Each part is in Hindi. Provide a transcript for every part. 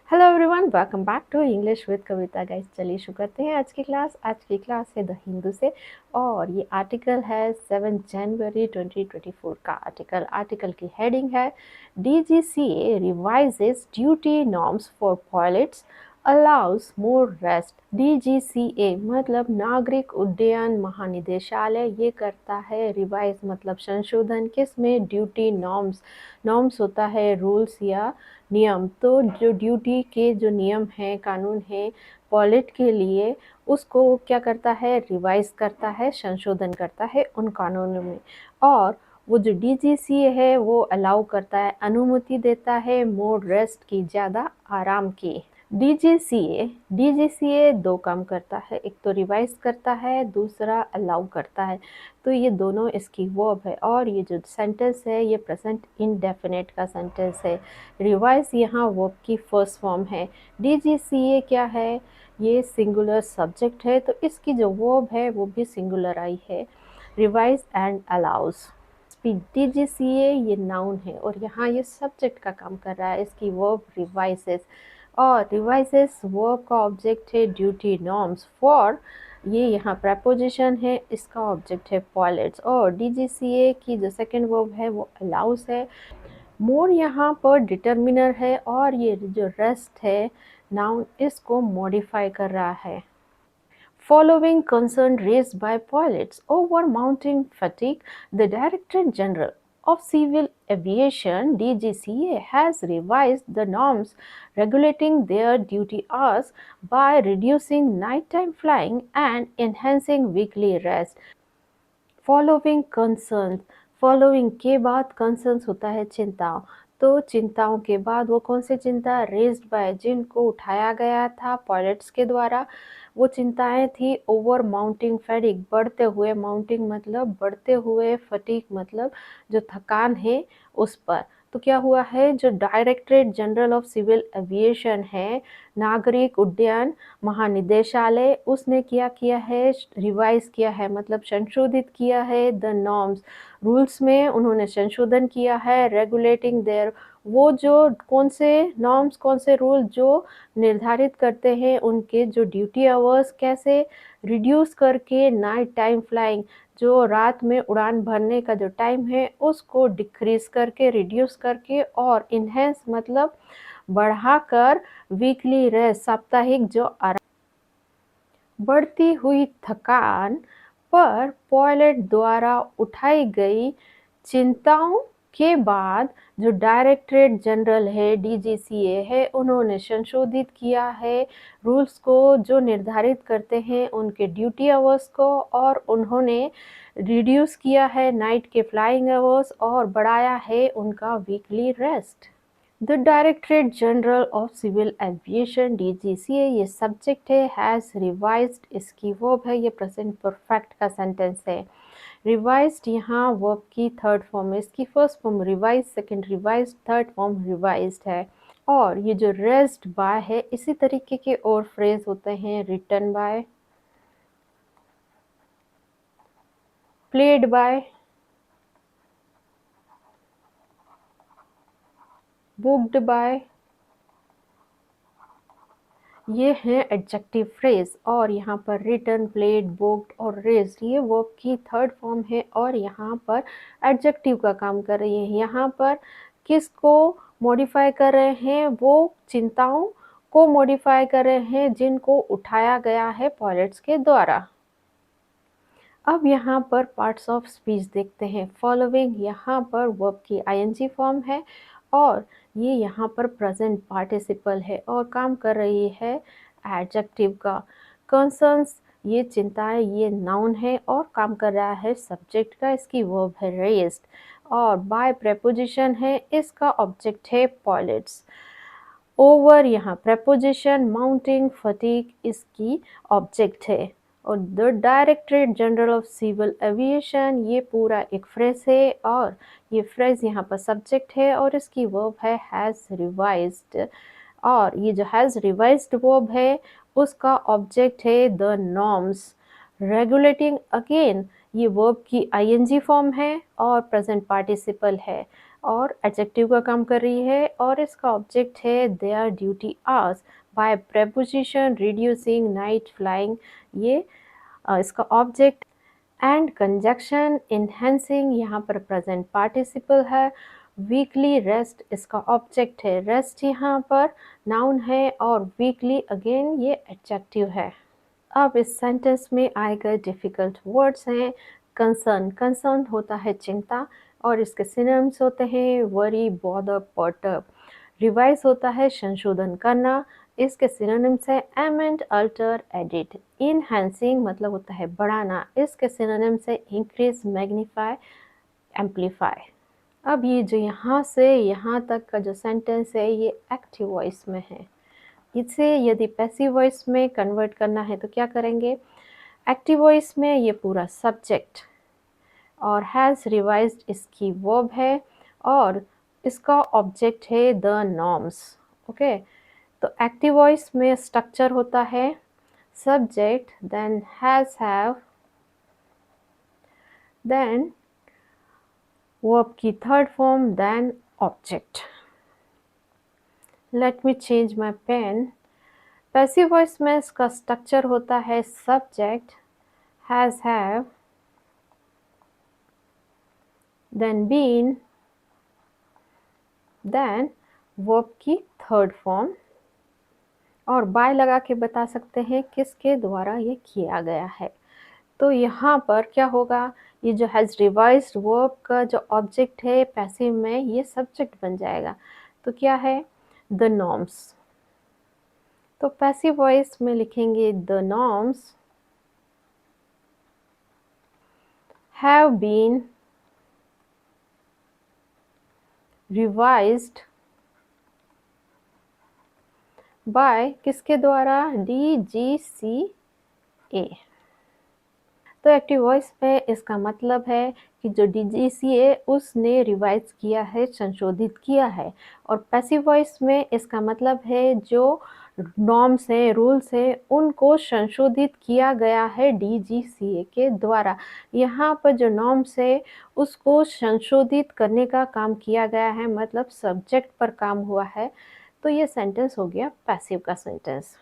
Hello everyone, welcome back to English with Kavita guys. चलिए शुरू करते हैं आज की क्लास। आज की क्लास है द हिंदू से और ये आर्टिकल है 7 जनवरी 2024 का आर्टिकल की हेडिंग है DGCA revises duty norms for pilots allows more rest. DGCA मतलब नागरिक उड्डयन महानिदेशालय ये करता है रिवाइज मतलब संशोधन किसमें, ड्यूटी नॉर्म्स होता है रूल्स या नियम। तो जो ड्यूटी के जो नियम हैं, कानून हैं पायलट के लिए, उसको क्या करता है, रिवाइज करता है, संशोधन करता है उन कानूनों में। और वो जो डीजीसीए है वो अलाउ करता है, अनुमति देता है मोर रेस्ट की, ज़्यादा आराम की। डीजीसीए दो काम करता है, एक तो रिवाइज करता है, दूसरा अलाउ करता है। तो ये दोनों इसकी वर्ब है और ये जो सेंटेंस है ये प्रेजेंट इंडेफिनिट का सेंटेंस है। रिवाइज यहाँ वर्ब की फर्स्ट फॉर्म है। डीजीसीए क्या है, ये सिंगुलर सब्जेक्ट है, तो इसकी जो वर्ब है वो भी सिंगुलर आई है, रिवाइज एंड अलाउज। डीजीसीए ये नाउन है और यहाँ ये सब्जेक्ट का काम कर रहा है, इसकी वर्ब रिवाइजेस और रिवाइजेस वर्ब का ऑब्जेक्ट है ड्यूटी नॉर्म्स फॉर, ये यहाँ प्रपोजिशन है, इसका ऑब्जेक्ट है पायलट्स। और डीजीसीए की जो सेकंड वर्ब है वो अलाउस है। मोर यहाँ पर डिटर्मिनर है और ये जो रेस्ट है नाउन इसको मॉडिफाई कर रहा है। Following concern raised by pilots over mounting fatigue, the Director General of Civil Aviation (DGCA) has revised the norms regulating their duty hours by reducing nighttime flying and enhancing weekly rest. Following concerns, following के बाद कंसर्न्स होता है चिंताओं, तो चिंताओं के बाद वो कौन सी चिंता, रेज्ड बाय जिनको उठाया गया था पायलट्स के द्वारा, वो चिंताएं थी ओवर माउंटिंग फैटिग, बढ़ते हुए, माउंटिंग मतलब बढ़ते हुए, फटीग मतलब जो थकान है उस पर। तो क्या हुआ है, जो directorate general of civil aviation है, नागरिक उड्डयन महानिदेशालय, उसने क्या किया है, रिवाइज किया है मतलब संशोधित किया है द नॉर्म्स, रूल्स में उन्होंने संशोधन किया है, रेगुलेटिंग देयर, वो जो कौन से नॉर्म्स, कौन से रूल जो निर्धारित करते हैं उनके जो ड्यूटी आवर्स, कैसे रिड्यूस करके नाइट टाइम फ्लाइंग, जो रात में उड़ान भरने का जो टाइम है उसको डिक्रीज करके, रिड्यूस करके, और इन्हेंस मतलब बढ़ाकर वीकली रेस्ट साप्ताहिक जो आराम। बढ़ती हुई थकान पर पायलट द्वारा उठाई गई चिंताओं के बाद जो डायरेक्टरेट जनरल है डीजीसीए है, उन्होंने संशोधित किया है रूल्स को जो निर्धारित करते हैं उनके ड्यूटी आवर्स को, और उन्होंने रिड्यूस किया है नाइट के फ्लाइंग आवर्स और बढ़ाया है उनका weekly rest. The directorate general of civil aviation DGCA ये सब्जेक्ट है, हैज़ रिवाइज्ड इसकी वर्ब है, ये प्रेजेंट परफेक्ट का सेंटेंस है। रिवाइज्ड यहाँ वर्ब की थर्ड फॉर्म है, इसकी first form revise, second revised, third form revised है। और ये जो रेस्ट बाय है इसी तरीके के और फ्रेज होते हैं, written by, played by, booked by, ये हैं एडजेक्टिव फ्रेज। और यहाँ पर रिटन, प्लेड, बुक्ड और रेज्ड ये वर्ब की थर्ड फॉर्म है और यहाँ पर एडजेक्टिव का काम कर रही है। यहाँ पर किसको मॉडिफाई कर रहे हैं, वो चिंताओं को मॉडिफाई कर रहे हैं जिनको उठाया गया है पायलट्स के द्वारा। अब यहाँ पर पार्ट्स ऑफ स्पीच देखते हैं। फॉलोइंग यहाँ पर वर्ब की आईएनजी फॉर्म है और ये यहाँ पर प्रेजेंट पार्टिसिपल है और काम कर रही है एडजेक्टिव का। कंसर्न्स ये चिंताएं, ये नाउन है और काम कर रहा है सब्जेक्ट का, इसकी वर्ब है रेज्ड, और बाय प्रेपोजिशन है, इसका ऑब्जेक्ट है पायलट्स। ओवर यहाँ प्रेपोजिशन, माउंटिंग फटीग इसकी ऑब्जेक्ट है। और the directorate general of civil aviation ये पूरा एक फ्रेज है और ये फ्रेज यहाँ पर सब्जेक्ट है और इसकी वर्ब है हैज़ रिवाइज्ड, और ये जो हैज़ रिवाइज्ड वर्ब है उसका ऑब्जेक्ट है द नॉर्म्स। रेगुलेटिंग अगेन ये वर्ब की आईएनजी फॉर्म है और प्रेजेंट पार्टिसिपल है। और एडजेक्टिव का काम कर रही है और इसका ऑब्जेक्ट है there duty hours bye preposition reducing night flying, ये इसका ऑब्जेक्ट एंड कंजक्शन इनहेंसिंग यहाँ पर प्रेजेंट पार्टिसिपल है। वीकली रेस्ट इसका ऑब्जेक्ट है, रेस्ट यहाँ पर नाउन है और वीकली अगेन ये एडजेक्टिव है। अब इस सेंटेंस में आए गए डिफ़िकल्ट वर्ड्स हैं कंसर्न, कंसर्न होता है चिंता और इसके सिनोनिम्स होते हैं वरी, बॉदर, पर्टर्ब। रिवाइज होता है संशोधन करना, इसके सिनोनिम्स है अमेंड, अल्टर, एडिट। इनहैंसिंग मतलब होता है बढ़ाना, इसके सिनोनिम्स है इंक्रीज, मैग्नीफाई, एम्पलीफाई। अब ये जो यहाँ से यहाँ तक का जो सेंटेंस है ये एक्टिव वॉइस में है। इसे यदि पैसिव वॉइस में कन्वर्ट करना है तो क्या करेंगे? एक्टिव वॉइस में ये पूरा सब्जेक्ट और हैज़ रिवाइज्ड इसकी वर्ब है और इसका ऑब्जेक्ट है द नॉर्म्स। ओके, तो एक्टिव वॉइस में स्ट्रक्चर होता है subject, then has, have, then verb की third form, then object. Let me change my pen. Passive voice में इसका स्ट्रक्चर होता है subject, has, have, then been, then verb की थर्ड फॉर्म और बाय लगा के बता सकते हैं किसके द्वारा ये किया गया है। तो यहाँ पर क्या होगा, ये जो हैज़ रिवाइज्ड वर्ब का जो ऑब्जेक्ट है पैसिव में ये सब्जेक्ट बन जाएगा। तो क्या है? The norms. तो पैसिव वॉइस में लिखेंगे the norms have been revised by किसके द्वारा? DGCA। तो एक्टिव वॉइस में इसका मतलब है कि जो DGCA उसने रिवाइज किया है, संशोधित किया है। और पैसिव वॉइस में इसका मतलब है जो नॉर्म्स हैं, रूल्स हैं, उनको संशोधित किया गया है DGCA के द्वारा। यहाँ पर जो नॉर्म्स है उसको संशोधित करने का काम किया गया है, मतलब सब्जेक्ट पर काम हुआ है। तो ये सेंटेंस हो गया पैसिव का सेंटेंस।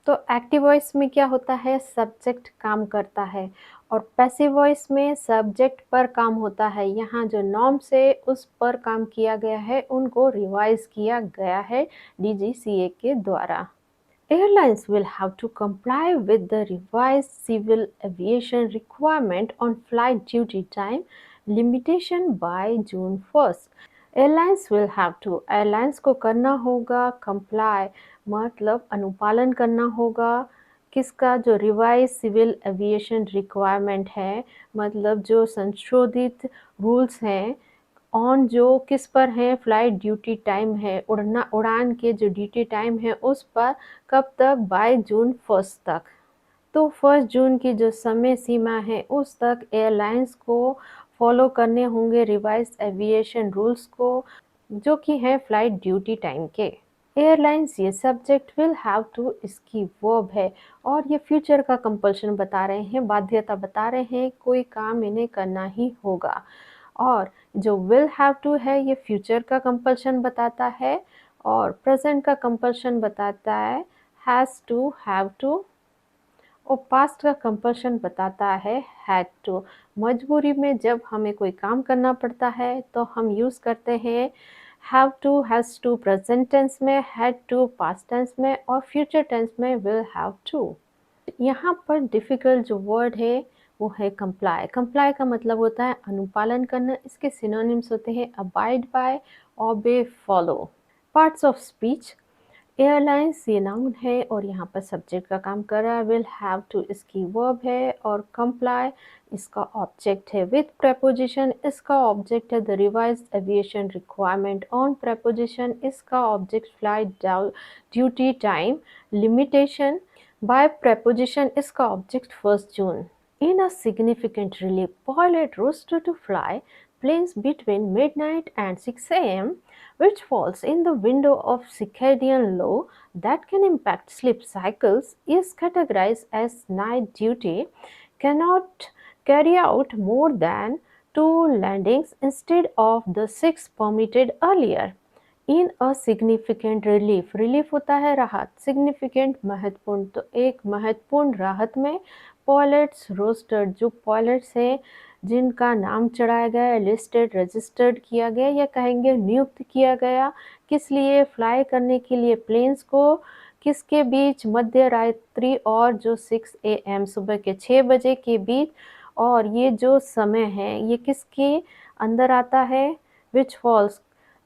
तो एक्टिव वॉइस में क्या होता है? सब्जेक्ट काम करता है और पैसिव वॉइस में सब्जेक्ट पर काम होता है। यहाँ जो नॉर्म्स है उस पर काम किया गया है, उनको रिवाइज किया गया है DGCA के द्वारा। Airlines will have to comply with the revised civil aviation requirement on flight duty time limitation by June 1st. Airlines will have to, airlines को करना होगा कंप्लाई, मतलब अनुपालन करना होगा किसका? जो रिवाइज सिविल एविएशन रिक्वायरमेंट है, मतलब जो संशोधित रूल्स हैं ऑन जो किस पर है? फ्लाइट ड्यूटी टाइम है, उड़ान के जो ड्यूटी टाइम है उस पर। कब तक? बाय जून 1 तक। तो 1 जून की जो समय सीमा है उस तक एयरलाइंस को फॉलो करने होंगे रिवाइज एविएशन रूल्स को, जो कि है फ्लाइट ड्यूटी टाइम के। एयरलाइंस ये सब्जेक्ट विल हैव टू इसकी वर्ब है और ये फ्यूचर का कंपल्शन बता रहे हैं, बाध्यता बता रहे हैं, कोई काम इन्हें करना ही होगा। और जो विल हैव टू है ये फ्यूचर का कंपल्शन बताता है और प्रेजेंट का कंपल्शन बताता है हैज़ टू, हैव टू, और पास्ट का कंपल्शन बताता है हैड टू। मजबूरी में जब हमें कोई काम करना पड़ता है तो हम यूज़ करते हैं have to, has to present tense में, हैड टू पास्ट टेंस में और फ्यूचर टेंस में विल हैव टू। यहाँ पर डिफ़िकल्ट जो वर्ड है वो है कंप्लाई। कंप्लाई का मतलब होता है अनुपालन करना, इसके सिनोनिम्स होते हैं abide by, obey, follow. Parts of speech, airlines ये नाउन है और यहाँ पर सब्जेक्ट का काम कर रहा है, विल हैव टू इसकी वर्ब है और कंप्लाई इसका ऑब्जेक्ट है। विथ प्रेपोजिशन इसका ऑब्जेक्ट है the revised aviation requirement, on preposition इसका object flight duty time limitation, by preposition इसका object 1 June. In a significant relief, pilot roster to fly planes between midnight and 6 a.m., which falls in the window of circadian law that can impact sleep cycles, is categorized as night duty, cannot carry out more than 2 landings instead of the 6 permitted earlier. In a significant relief, relief होता है राहत, significant महत्वपूर्ण, तो एक महत्वपूर्ण राहत में pilots rostered, जो pilots हैं जिनका नाम चढ़ाया गया, लिस्टेड, रजिस्टर्ड किया गया या कहेंगे नियुक्त किया गया, किस लिए, फ्लाई करने के लिए प्लेन्स को, किसके बीच, मध्य रात्रि और जो 6 AM सुबह के 6 बजे के बीच, और ये जो समय है ये किसके अंदर आता है, which falls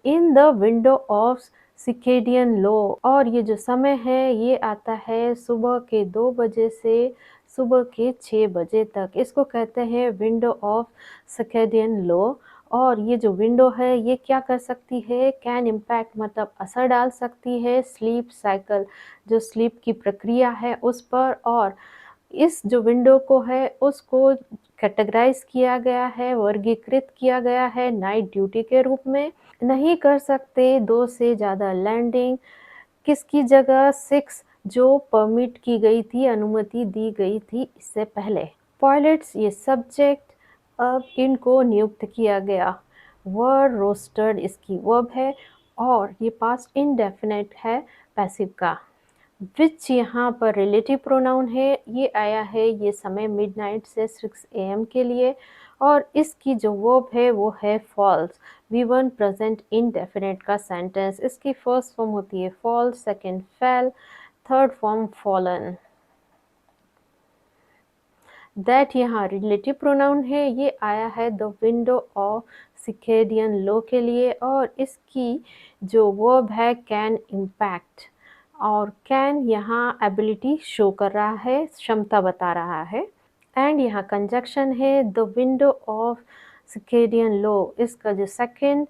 in the window of circadian low, और ये जो समय है ये आता है सुबह के 2 बजे से सुबह के 6 बजे तक, इसको कहते हैं विंडो ऑफ सिकेडियन लो। और ये जो विंडो है ये क्या कर सकती है, कैन इम्पैक्ट मतलब असर डाल सकती है स्लीप साइकिल, जो स्लीप की प्रक्रिया है उस पर, और इस जो विंडो को है उसको कैटेगराइज किया गया है, वर्गीकृत किया गया है नाइट ड्यूटी के रूप में। नहीं कर सकते 2 से ज़्यादा लैंडिंग, किसकी जगह, 6 जो परमिट की गई थी, अनुमति दी गई थी इससे पहले। पायलट्स ये सब्जेक्ट, अब इनको नियुक्त किया गया, वर रोस्टर्ड इसकी वर्ब है, और ये पास्ट इंडेफिनिट है पैसिव का। विच यहाँ पर रिलेटिव प्रोनाउन है, ये आया है ये समय मिडनाइट से 6 AM के लिए, और इसकी जो वर्ब है वो है फॉल्स, V1 प्रेजेंट इंडेफिनिट का सेंटेंस। इसकी फर्स्ट फॉर्म होती है fall, second fail, third form fallen. That यहाँ रिलेटिव प्रोनाउन है, ये आया है द विंडो ऑफ सिकेडियन लो के लिए, और इसकी जो वर्ब है कैन इम्पैक्ट, और कैन यहाँ एबिलिटी शो कर रहा है, क्षमता बता रहा है। एंड यहाँ कंजक्शन है द विंडो ऑफ सिकेडियन लो, इसका जो सेकंड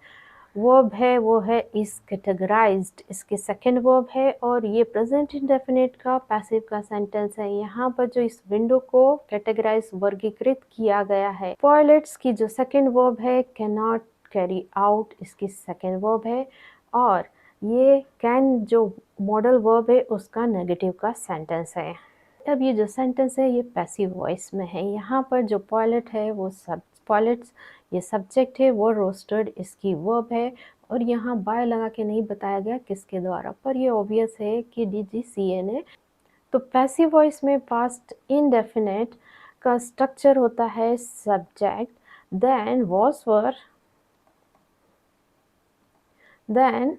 वर्ब है वो है इज कैटेगराइज्ड, इसके सेकंड वर्ब है, और ये प्रेजेंट इंडेफिनिट का पैसिव का सेंटेंस है। यहाँ पर जो इस विंडो को कैटेगराइज वर्गीकृत किया गया है, टॉयलेट्स की जो सेकंड वर्ब है कैन नॉट कैरी आउट, इसकी सेकंड वर्ब है, और ये कैन जो मॉडल वर्ब है उसका नेगेटिव का सेंटेंस है। अब ये जो सेंटेंस है ये पैसिव वॉइस में है, यहाँ पर जो टॉयलेट है वो सब टॉयलेट्स ये सब्जेक्ट है, वो रोस्टेड इसकी वर्ब है, और यहाँ बाय लगा के नहीं बताया गया किसके द्वारा, पर ये ऑब्वियस है कि DGCA ने। तो पैसिव वॉइस में पास्ट इंडेफिनिट का स्ट्रक्चर होता है subject, then was were, then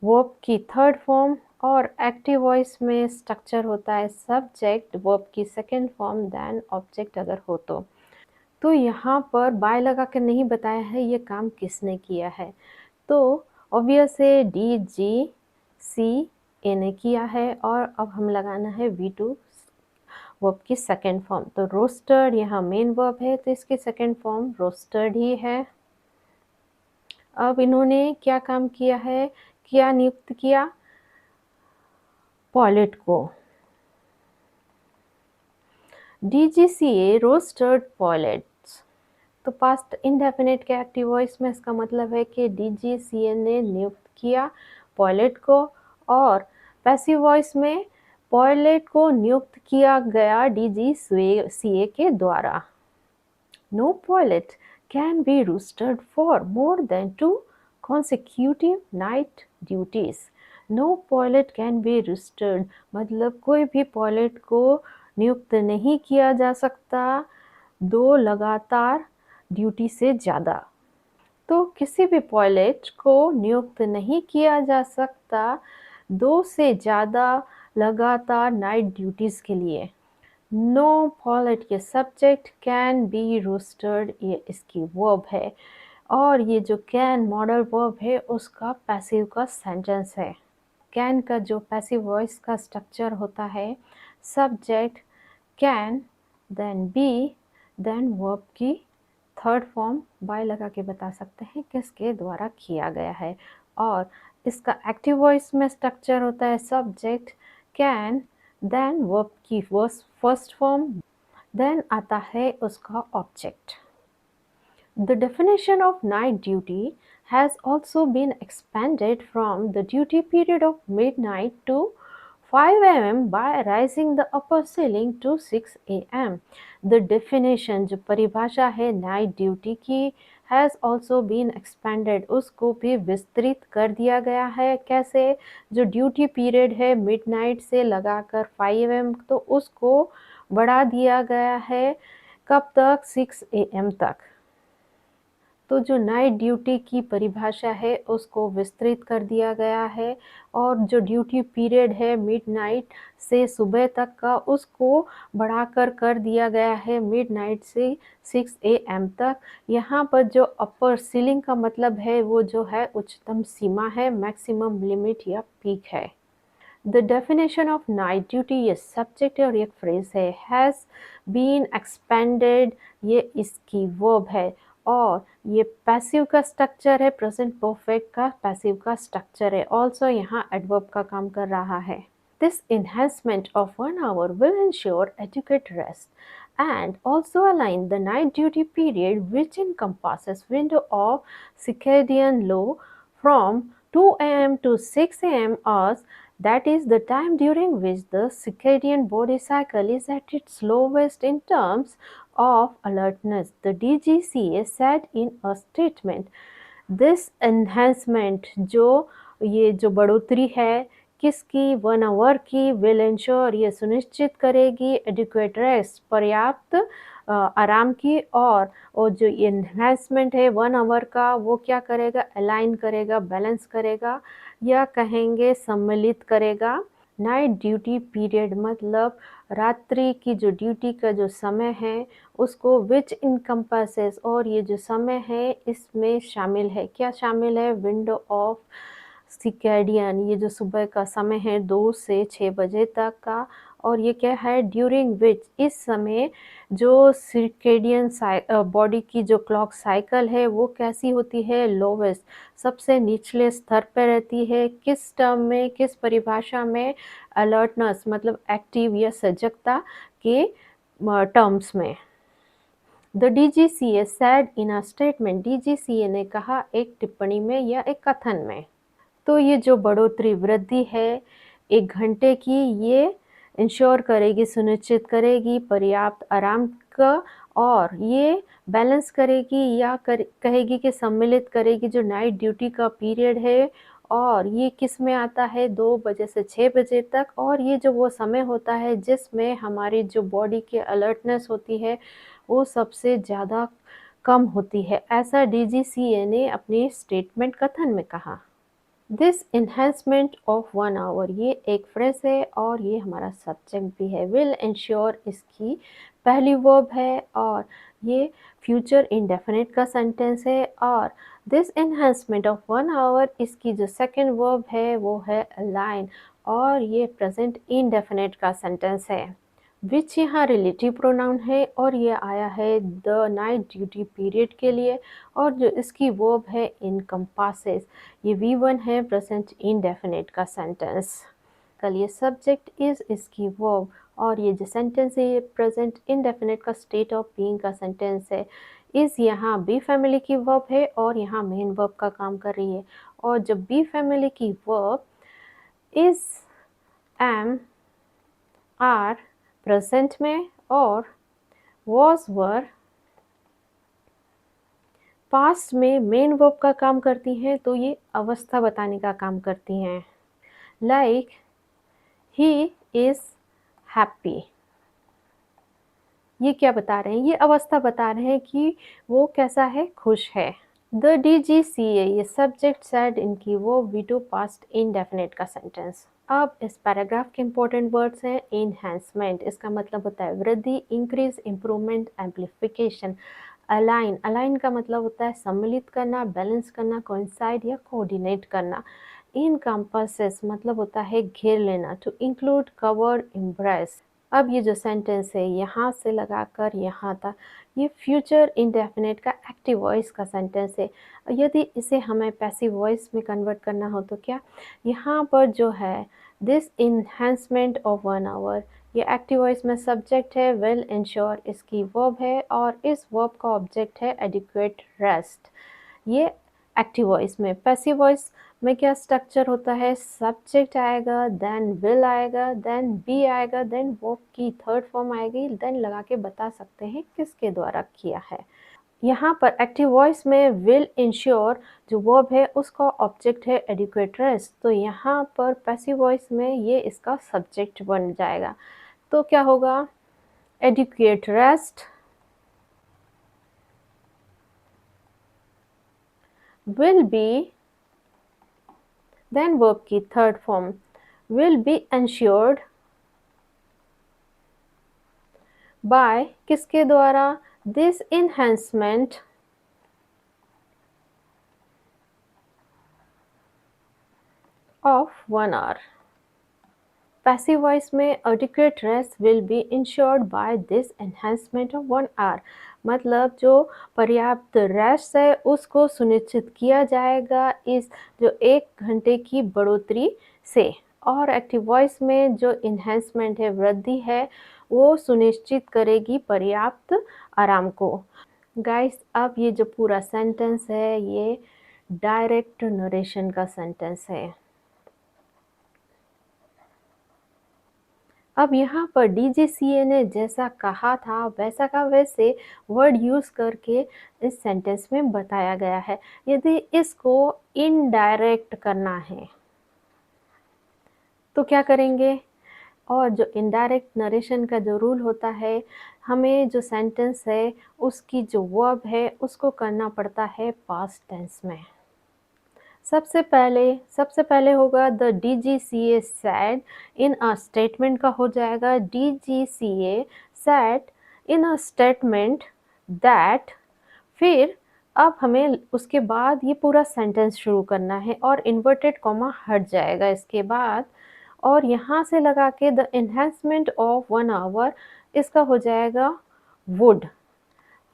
verb की थर्ड फॉर्म, और एक्टिव वॉइस में स्ट्रक्चर होता है सब्जेक्ट, वर्ब की सेकेंड फॉर्म, देन ऑब्जेक्ट अगर हो तो यहाँ पर बाय लगा कर नहीं बताया है ये काम किसने किया है, तो ऑब्वियस है DGCA ने किया है, और अब हम लगाना है V2 वर्ब की सेकेंड फॉर्म। तो रोस्टर्ड यहाँ मेन वर्ब है तो इसकी सेकेंड फॉर्म रोस्टर्ड ही है। अब इन्होंने क्या काम किया है, क्या नियुक्त किया, पायलट को। DGCA रोस्टर्ड पायलट्स, तो पास्ट इंडेफिनिट के एक्टिव वॉइस में इसका मतलब है कि DGCA ने नियुक्त किया पायलट को, और पैसिव वॉइस में पायलट को नियुक्त किया गया DGCA के द्वारा। No pilot can be rostered for more than 2 consecutive night duties. No pilot can be rostered मतलब कोई भी पायलट को नियुक्त नहीं किया जा सकता 2 लगातार ड्यूटी से ज़्यादा। तो किसी भी पायलट को नियुक्त नहीं किया जा सकता 2 से ज़्यादा लगातार नाइट ड्यूटीज़ के लिए। नो पायलट ये सब्जेक्ट, कैन बी रोस्टर्ड ये इसकी वर्ब है, और ये जो कैन मॉडल वर्ब है उसका पैसिव का सेंटेंस है। कैन का जो पैसिव वॉइस का स्ट्रक्चर होता है subject, can, then be, then verb की थर्ड फॉर्म, बाय लगा के बता सकते हैं किसके द्वारा किया गया है, और इसका एक्टिव वॉइस में स्ट्रक्चर होता है सब्जेक्ट, कैन, देन वर्ब की फर्स्ट फॉर्म, देन आता है उसका object. The definition of night duty has also been expanded from the duty period of midnight to 5 a.m. by rising the upper ceiling to 6 a.m. The definition जो परिभाषा है नाइट ड्यूटी की has also been expanded, उसको भी विस्तृत कर दिया गया है। कैसे? जो ड्यूटी पीरियड है मिडनाइट से लगाकर 5 am तो उसको बढ़ा दिया गया है कब तक? 6 am तक। तो जो नाइट ड्यूटी की परिभाषा है उसको विस्तृत कर दिया गया है और जो ड्यूटी पीरियड है मिडनाइट से सुबह तक का उसको बढ़ाकर कर दिया गया है मिडनाइट से 6 am तक। यहाँ पर जो अपर सीलिंग का मतलब है वो जो है उच्चतम सीमा है, मैक्सिमम लिमिट या पीक है। The definition of night duty ये सब्जेक्ट और एक फ्रेज है, has been expanded ये इसकी वर्ब है और ये पैसिव का स्ट्रक्चर है, प्रेजेंट परफेक्ट का पैसिव का स्ट्रक्चर है। ऑल्सो यहाँ एडवर्ब का काम कर रहा है। This enhancement of 1 hour will ensure adequate rest and also align the night duty period which encompasses window of circadian law from 2 am to 6 am hours, that is the time during which the circadian body cycle is at its lowest in terms of alertness, the DGCA said in a statement. This enhancement ये जो बढ़ोतरी है किसकी? 1 आवर की, विल इंश्योर ये सुनिश्चित करेगी एडिक्वेट रेस्ट पर्याप्त आराम की और जो एनहांसमेंट है 1 आवर का वो क्या करेगा? अलाइन करेगा, बैलेंस करेगा या कहेंगे सम्मिलित करेगा। नाइट ड्यूटी पीरियड मतलब रात्रि की जो ड्यूटी का जो समय है उसको विच इनकम्पासेस और ये जो समय है इसमें शामिल है। क्या शामिल है? विंडो ऑफ सिकेडियन ये जो सुबह का समय है 2 से 6 बजे तक का और ये क्या है? ड्यूरिंग विच इस समय जो सिर्केडियन बॉडी की जो क्लॉक साइकिल है वो कैसी होती है? लोवेस्ट सबसे निचले स्तर पर रहती है। किस टर्म में, किस परिभाषा में? अलर्टनेस मतलब एक्टिव या सजगता के टर्म्स में। The DGCA said in a statement, DGCA ने कहा एक टिप्पणी में या एक कथन में। तो ये जो बढ़ोतरी वृद्धि है 1 घंटे की ये इंश्योर करेगी, सुनिश्चित करेगी पर्याप्त आराम का और ये बैलेंस करेगी या कहेगी कि सम्मिलित करेगी जो नाइट ड्यूटी का पीरियड है और ये किस में आता है? 2 बजे से 6 बजे तक और ये जो वो समय होता है जिसमें हमारी जो बॉडी की अलर्टनेस होती है वो सबसे ज़्यादा कम होती है, ऐसा DGCA ने अपनी स्टेटमेंट कथन में कहा। दिस एनहेंसमेंट ऑफ 1 आवर ये एक फ्रेज है और ये हमारा सब्जेक्ट भी है। विल इंश्योर इसकी पहली वर्ब है और ये फ्यूचर इंडेफिनिट का सेंटेंस है और दिस एनहेंसमेंट ऑफ 1 आवर इसकी जो सेकंड वर्ब है वो है अलाइन और ये प्रेजेंट इंडेफिनिट का सेंटेंस है। विच यहाँ रिलेटिव प्रोनाउन है और ये आया है द नाइट ड्यूटी पीरियड के लिए और जो इसकी वर्ब है इनकम्पासेस ये V1 है प्रेजेंट इंडेफिनिट का सेंटेंस। कल ये सब्जेक्ट इज इसकी वर्ब और ये जो सेंटेंस है ये प्रेजेंट इंडेफिनिट का स्टेट ऑफ बीइंग का सेंटेंस है। इस यहाँ बी फैमिली की वर्ब है और यहाँ मेन वर्ब का काम कर रही है और जब बी फैमिली की verb is am are present में और वॉज वर पास्ट में मेन वर्ब का काम करती हैं तो ये अवस्था बताने का काम करती हैं। लाइक ही इज हैप्पी ये क्या बता रहे हैं? ये अवस्था बता रहे हैं कि वो कैसा है? खुश है। द DGCA ये सब्जेक्ट सेड इनकी वो वीटो पास्ट इंडेफिनिट का सेंटेंस। अब इस पैराग्राफ के इंपॉर्टेंट वर्ड्स हैं इनहेंसमेंट इसका मतलब होता है वृद्धि, increase, improvement, amplification. Align, align का मतलब होता है सम्मिलित करना, बैलेंस करना, कोइंसाइड या कोऑर्डिनेट करना। इनकम्पासेस मतलब होता है घेर लेना, टू इंक्लूड, कवर, एम्ब्रेस। अब ये जो सेंटेंस है यहाँ से लगाकर यहाँ तक ये फ्यूचर इंडेफिनिट का एक्टिव वॉइस का सेंटेंस है। यदि इसे हमें पैसिव वॉइस में कन्वर्ट करना हो तो क्या? यहाँ पर जो है दिस इन्हेंसमेंट ऑफ 1 आवर ये एक्टिव वॉइस में सब्जेक्ट है, विल इंश्योर इसकी वर्ब है और इस वर्ब का ऑब्जेक्ट है एडिक्वेट रेस्ट। ये एक्टिव वॉइस में। पैसिव वॉइस में क्या स्ट्रक्चर होता है, सब्जेक्ट आएगा, देन विल आएगा, देन बी आएगा, देन वर्ब की थर्ड फॉर्म आएगी, देन लगा के बता सकते हैं किसके द्वारा किया है। यहाँ पर एक्टिव वॉइस में विल इंश्योर जो वर्ब है उसका ऑब्जेक्ट है एडिक्वेट रेस्ट, तो यहाँ पर पैसिव वॉइस में ये इसका सब्जेक्ट बन जाएगा। तो क्या होगा, adequate rest will be, then verb की third form will be ensured by किसके द्वारा, this enhancement of 1 hour। Passive voice में adequate rest will be ensured by this enhancement of 1 hour, मतलब जो पर्याप्त रेस्ट है उसको सुनिश्चित किया जाएगा इस जो 1 घंटे की बढ़ोतरी से। और एक्टिव वॉइस में जो इन्हेंसमेंट है, वृद्धि है, वो सुनिश्चित करेगी पर्याप्त आराम को। गाइस, अब ये जो पूरा सेंटेंस है ये डायरेक्ट नरेशन का सेंटेंस है। अब यहाँ पर डीजीसीए ने जैसा कहा था वैसा का वैसे वर्ड यूज़ करके इस सेंटेंस में बताया गया है। यदि इसको इनडायरेक्ट करना है तो क्या करेंगे, और जो इनडायरेक्ट नरेशन का जो रूल होता है, हमें जो सेंटेंस है उसकी जो वर्ब है उसको करना पड़ता है पास्ट टेंस में। सबसे पहले होगा the DGCA said in a statement का हो जाएगा DGCA said in a statement that. फिर अब हमें उसके बाद ये पूरा सेंटेंस शुरू करना है और इन्वर्टेड कॉमा हट जाएगा इसके बाद, और यहाँ से लगा के द एनहेंसमेंट ऑफ 1 आवर इसका हो जाएगा would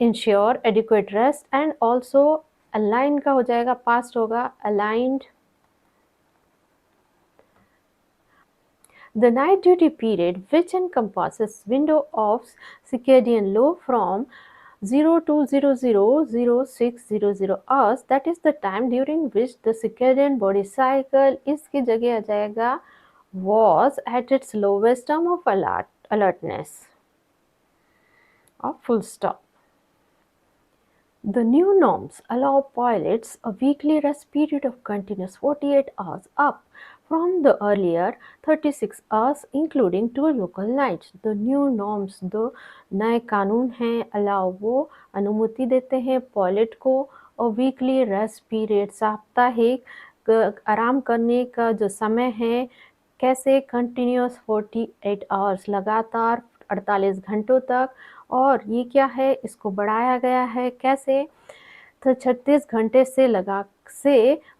ensure adequate rest, and also align का हो जाएगा, पास्ट होगा aligned. The night duty period, which encompasses window of circadian low from 0 to 000600 hours, that is the time during which the circadian body cycle, इसकी जगह आ जाएगा was at its lowest term of alertness, or full stop. The new norms allow pilots a weekly rest period of continuous 48 hours up from the earlier 36 hours including 2 local nights. The new norms, जो नए कानून हैं, allow वो अनुमति देते हैं पायलट को और वीकली रेस्ट पीरियड, साप्ताहिक आराम करने का जो समय है, कैसे, कंटिन्यूस 48 आवर्स, लगातार 48 घंटों तक। और ये क्या है, इसको बढ़ाया गया है कैसे, तो 36 घंटे से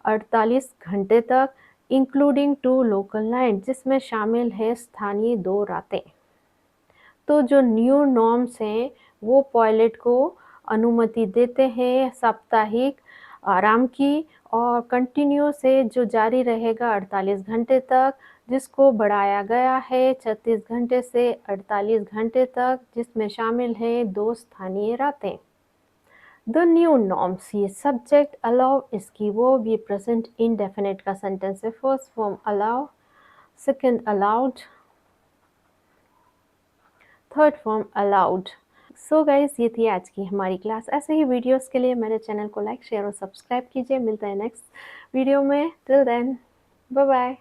48 घंटे तक, इंक्लूडिंग 2 लोकल नाइट, जिसमें शामिल है स्थानीय 2 रातें। तो जो न्यू नॉर्म्स हैं वो पायलट को अनुमति देते हैं साप्ताहिक आराम की, और कंटिन्यू से जो जारी रहेगा 48 घंटे तक, जिसको बढ़ाया गया है 36 घंटे से 48 घंटे तक, जिसमें शामिल है 2 स्थानीय रातें। द न्यू नॉर्म्स, ये सब्जेक्ट, अलाउ इसकी वो भी प्रेजेंट इंडेफिनिट का सेंटेंस है। First form allow, second allowed, third form allowed. So guys, ये थी आज की हमारी क्लास। ऐसे ही वीडियोस के लिए मेरे चैनल को लाइक, शेयर और सब्सक्राइब कीजिए। मिलते हैं नेक्स्ट वीडियो में। Till then, bye bye.